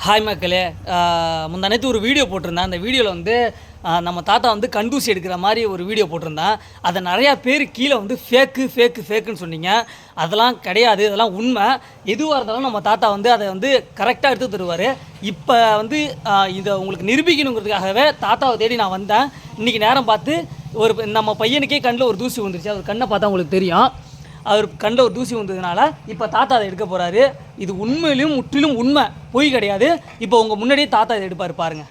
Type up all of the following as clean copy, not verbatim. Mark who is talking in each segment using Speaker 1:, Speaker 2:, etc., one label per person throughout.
Speaker 1: Hi மக்களே, முந்தானத்து ஒரு video போட்டிருந்தேன். அந்த வீடியோவில் வந்து நம்ம தாத்தா வந்து கண்டூசி எடுக்கிற மாதிரி ஒரு வீடியோ போட்டிருந்தேன். அதை நிறையா பேர் கீழே வந்து ஃபேக்குன்னு சொன்னீங்க. அதெல்லாம் கிடையாது, அதெல்லாம் உண்மை. எதுவாக இருந்தாலும் நம்ம தாத்தா வந்து அதை வந்து கரெக்டாக எடுத்து தருவார். இப்போ வந்து இதை உங்களுக்கு நிரூபிக்கணுங்கிறதுக்காகவே தாத்தாவை தேடி நான் வந்தேன். இன்றைக்கி நேரம் பார்த்து நம்ம பையனுக்கே கண்ணில் ஒரு தூசி வந்துருச்சு. அவர் கண்ணை பார்த்தா உங்களுக்கு தெரியும். அவர் கண்ட ஒரு தூசி வந்ததுனால இப்போ தாத்தா அதை எடுக்க போகிறாரு. இது உண்மையிலும் முற்றிலும் உண்மை, பொய் கிடையாது. இப்போ உங்கள் முன்னாடியே தாத்தா இதை எடுப்பார் பாருங்க.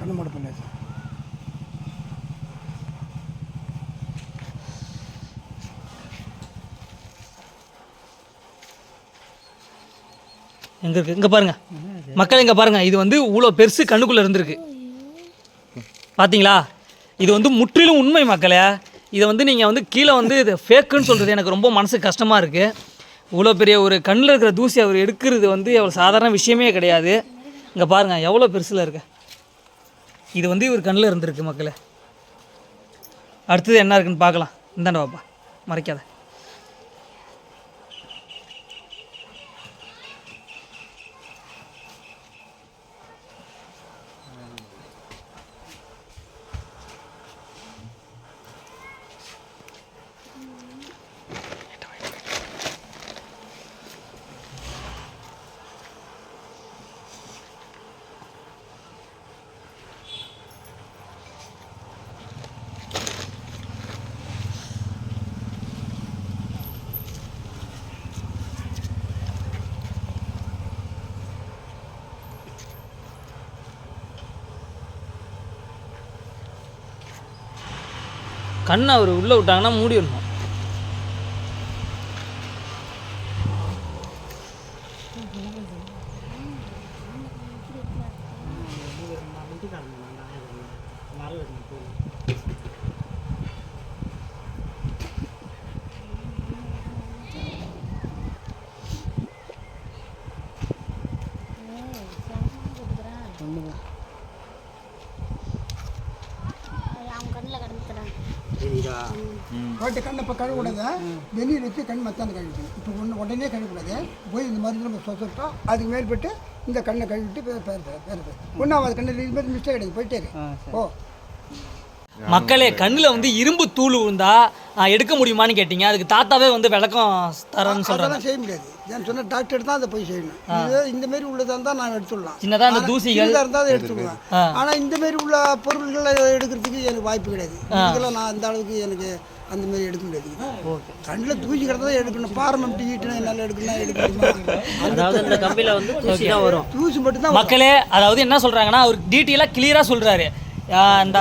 Speaker 2: கண்ணு மட்டும் பண்ணாச்சு.
Speaker 1: எங்கே இருக்குது? இங்கே பாருங்கள் மக்கள், இங்கே பாருங்கள். இது வந்து இவ்வளோ பெருசு கண்ணுக்குள்ளே இருந்திருக்கு பார்த்தீங்களா? இது வந்து முற்றிலும் உண்மை மக்களே. இதை வந்து நீங்கள் வந்து கீழே வந்து இது ஃபேக்குன்னு சொல்கிறது எனக்கு ரொம்ப மனசு கஷ்டமாக இருக்குது. இவ்வளோ பெரிய ஒரு கண்ணில் இருக்கிற தூசி அவர் எடுக்கிறது வந்து எவ்வளோ சாதாரண விஷயமே கிடையாது. இங்கே பாருங்கள் எவ்வளோ பெருசில் இருக்கு. இது வந்து இவர் கண்ணில் இருந்திருக்கு மக்களே. அடுத்தது என்ன இருக்குன்னு பார்க்கலாம். இந்தாண்ட வாப்பா, மறைக்காத. கண்ணை அவர் உள்ளே விட்டாங்கன்னா மூடி விடணும்.
Speaker 2: போய்ட்டு கண்ணை இப்போ கழுவிக்கூடாது, வெந்நீர் வச்சு கண் மத்தாந்து கழுவிக்கணும். இப்போ உடனே கழுவிக்கூடாது. போய் இந்த மாதிரி நம்ம சொசட்டோம், அதுக்கு மேற்பட்டு இந்த கண்ணை கழுவிட்டு பேர் ஒன்றும் அது கண்ணில் இது மாதிரி மிஸ்டேக் கிடையாது. போயிட்டே ஓ
Speaker 1: மக்களே, கண்ணில் வந்து இரும்பு தூள் விழுந்தா எடுக்க முடியுமான்னு கேட்டீங்க. அதுக்கு தாத்தாவே வந்து விளக்கம் தரேன்னு சொல்கிறாங்க.
Speaker 2: செய்ய முடியாது. நான் சொன்ன டாக்டர் தான் அதை போய் செய்யணும். இது இந்த மாதிரி உள்ளதாக இருந்தால் நான் எடுத்துடலாம்.
Speaker 1: சின்னதாக அந்த தூசிகள்
Speaker 2: இருந்தால் அதை எடுத்துடுவேன். ஆனால் இந்த மாதிரி உள்ள பொருள்களை எடுக்கிறதுக்கு எனக்கு வாய்ப்பு கிடையாது. இதுக்கெல்லாம் நான் அந்த அளவுக்கு எனக்கு அந்த மாதிரி எடுக்க முடியாது. கண்ணில் தூசி கிடந்தா எடுக்கணும். பாரம்பரியம் டீட்டுன்னு என்னால் எடுக்க முடியும். தூசி மட்டும்தான்
Speaker 1: மக்களே. அதாவது என்ன சொல்கிறாங்கன்னா, அவர் டீட்டெயிலாக கிளியராக சொல்கிறாரு.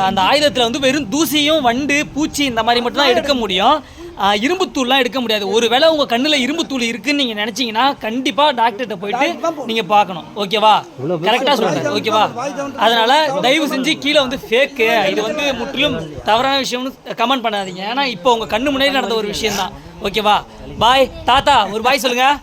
Speaker 1: அந்த ஆயுதத்தில் வந்து வெறும் தூசியும் வண்டு பூச்சி இந்த மாதிரி மட்டும் தான் எடுக்க முடியும். இரும்புத்தூள்லாம் எடுக்க முடியாது. ஒரு வேளை உங்கள் கண்ணில் இரும்புத்தூள் இருக்குன்னு நீங்கள் நினச்சிங்கன்னா கண்டிப்பாக டாக்டர்கிட்ட போயிட்டு நீங்கள் பார்க்கணும். ஓகேவா? கரெக்டாக சொல்கிறேன். ஓகேவா? அதனால் தயவு செஞ்சு கீழே வந்து ஃபேக்கு, இது வந்து முற்றிலும் தவறான விஷயம்னு கமெண்ட் பண்ணாதீங்க. ஏன்னா இப்போ உங்கள் கண்ணு முன்னாடி நடந்த ஒரு விஷயம் தான். ஓகேவா? பாய் தாத்தா, ஒரு பாய் சொல்லுங்கள்.